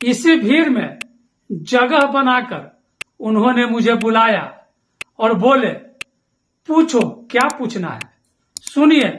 इसी भीड़ में जगह बनाकर उन्होंने मुझे बुलाया और बोले, पूछो क्या पूछना है। सुनिए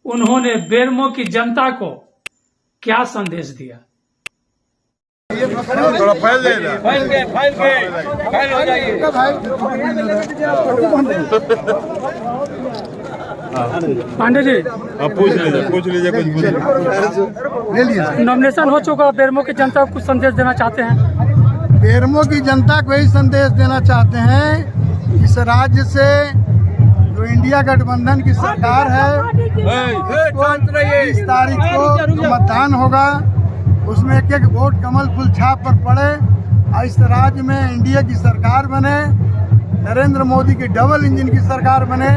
उन्होंने बेरमो की जनता को क्या संदेश दिया। थोड़ा फैल देना। फाइल हो जाइए। पांडे जी, अब पूछ लीजिए कुछ ले लीजिए। नॉमिनेशन हो चुका, बेरमो की जनता को कुछ संदेश देना चाहते हैं। बेरमो की जनता को यही संदेश देना चाहते हैं, इस राज्य से जो इंडिया गठबंधन की सरकार है, 20 तारीख को जो मतदान होगा उसमें एक एक वोट कमल फूल छाप पर पड़े और इस राज्य में इंडिया की सरकार बने, नरेंद्र मोदी की डबल इंजन की सरकार बने।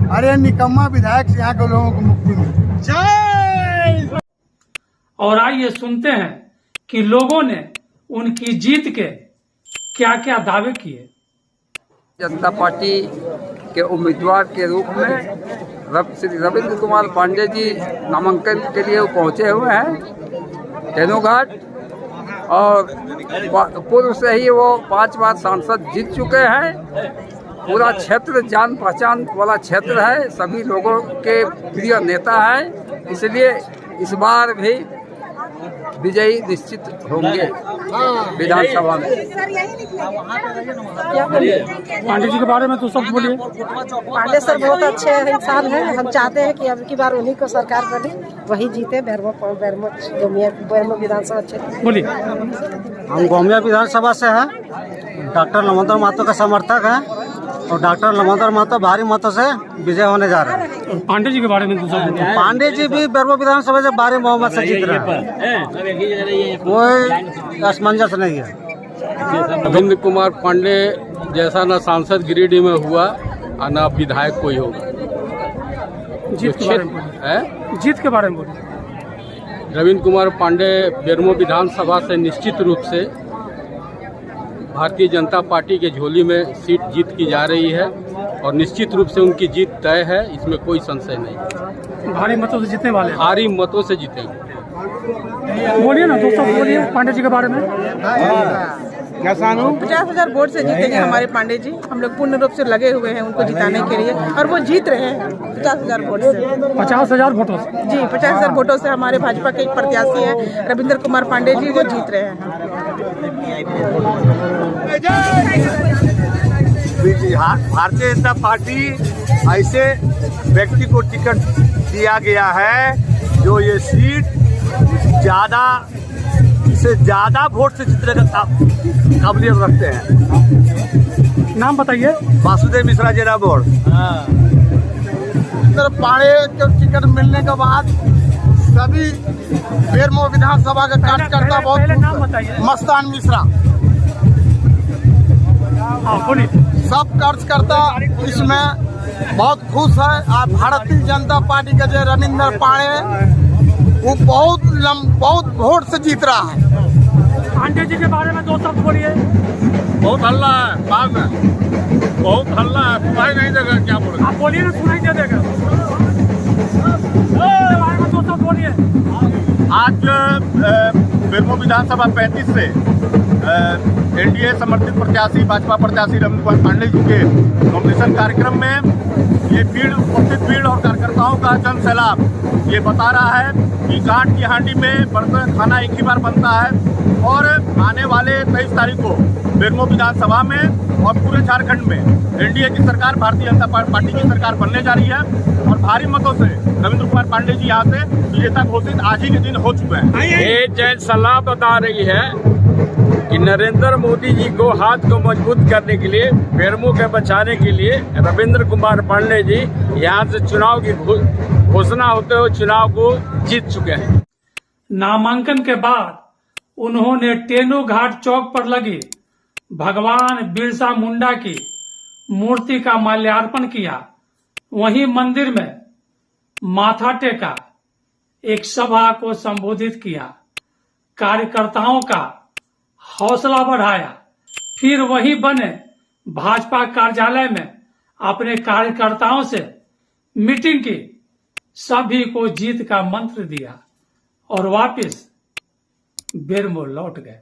अरे निकम्मा विधायक से यहाँ के लोगों को मुक्ति मिले। और आइए सुनते हैं कि लोगों ने उनकी जीत के क्या क्या दावे किए। जनता पार्टी के उम्मीदवार के रूप में श्री रविंद्र कुमार पांडे जी नामांकन के लिए पहुंचे हुए हैं तेनू घाट, और पूर्व से ही वो 5 बार सांसद जीत चुके हैं। पूरा क्षेत्र जान पहचान वाला क्षेत्र है, सभी लोगों के प्रिय नेता है, इसलिए इस बार भी विजयी निश्चित होंगे विधानसभा में। पांडे जी के बारे में तो सब बोलिए। पांडे सर बहुत अच्छे इंसान हैं, हम चाहते हैं कि अब की बार उन्हीं को सरकार बने, वही जीते। बेरमो विधानसभा क्षेत्र बोलिए। हम गोमिया विधानसभा से हैं, डॉक्टर लमोदर महतो का समर्थक हैं और डॉक्टर लमोदर महतो भारी मतों से विजय होने जा रहे हैं। पांडे जी के बारे में तो सब बोलिए। पांडे जी भी बेरमो विधानसभा से भारी बहुमत से जीत रहे हैं, कोई असमंजस नहीं है। रविंद्र कुमार पांडे जैसा न सांसद गिरिडीह में हुआ और न विधायक कोई होगा। जीत के बारे में बोलिए। जीत के बारे में बोलिए। रविंद्र कुमार पांडे बेरमो विधानसभा से निश्चित रूप से भारतीय जनता पार्टी के झोली में सीट जीत की जा रही है और निश्चित रूप से उनकी जीत तय है, इसमें कोई संशय नहीं। भारी मतों से जीतने वाले हैं। भारी मतों से जीतेंगे। बोलिए ना दोस्तों, बोलिए पांडे जी के बारे में। 50,000 वोट से जीतेंगे हमारे पांडे जी। हम लोग पूर्ण रूप से लगे हुए हैं उनको जिताने के लिए और वो जीत रहे हैं 50,000 वोट से। 50,000 वोटों से? जी, 50,000 वोटों से हमारे भाजपा के एक प्रत्याशी हैं रविंद्र कुमार पांडे जी, वो जीत रहे हैं। भारतीय जनता पार्टी ऐसे व्यक्ति को टिकट दिया गया है जो ये सीट ज्यादा से ज्यादा वोट से जीतने का काबिलियत रखते हैं। नाम बताइए। वासुदेव मिश्रा जी बोर्ड। पांडे के टिकट मिलने के बाद सभी बेरमो विधानसभा के कार्यकर्ता बहुत नाम बताइए। मस्तान मिश्रा सब कार्यकर्ता इसमें बहुत खुश है। आप भारतीय जनता पार्टी के जो रविंद्र पांडे वो बहुत वोट से जीत रहा है। पांडे जी के बारे में 2 शब्द बोलिए। बहुत हल्ला है, बाद में बहुत हल्ला है, सुनाई नहीं देगा। क्या बोले? आप बोलिए ना, सुनाई दे देगा। बारे में 2 शब्द बोलिए। आज बेरमो विधानसभा 35 से एनडीए समर्थित प्रत्याशी भाजपा प्रत्याशी रविंद्र कुमार पांडे जी के नॉमिनेशन कार्यक्रम में ये भीड़, उपस्थित भीड़ और कार्यकर्ताओं का जन सैलाब ये बता रहा है कि गांठ की हांडी में बर्तन खाना एक ही बार बनता है और आने वाले 23 तारीख को बेरमो विधानसभा में और पूरे झारखंड में एनडीए की सरकार, भारतीय जनता पार्टी की सरकार बनने जा रही है और भारी मतों से रविंद्र कुमार पांडे जी यहाँ से विजेता घोषित आज ही के दिन हो चुके हैं। ये जन सलाह बता रही है कि नरेंद्र मोदी जी को हाथ को मजबूत करने के लिए, बेरमो के बचाने के लिए रविंद्र कुमार पांडे जी यहाँ से चुनाव की घोषणा होते हुए चुनाव को जीत चुके हैं। नामांकन के बाद उन्होंने तेनू घाट चौक पर लगी भगवान बिरसा मुंडा की मूर्ति का माल्यार्पण किया। वहीं मंदिर में माथा टेका, एक सभा को संबोधित किया, कार्यकर्ताओं का हौसला बढ़ाया। फिर वही बने भाजपा कार्यालय में अपने कार्यकर्ताओं से मीटिंग की, सभी को जीत का मंत्र दिया और वापस बेरमो लौट गए।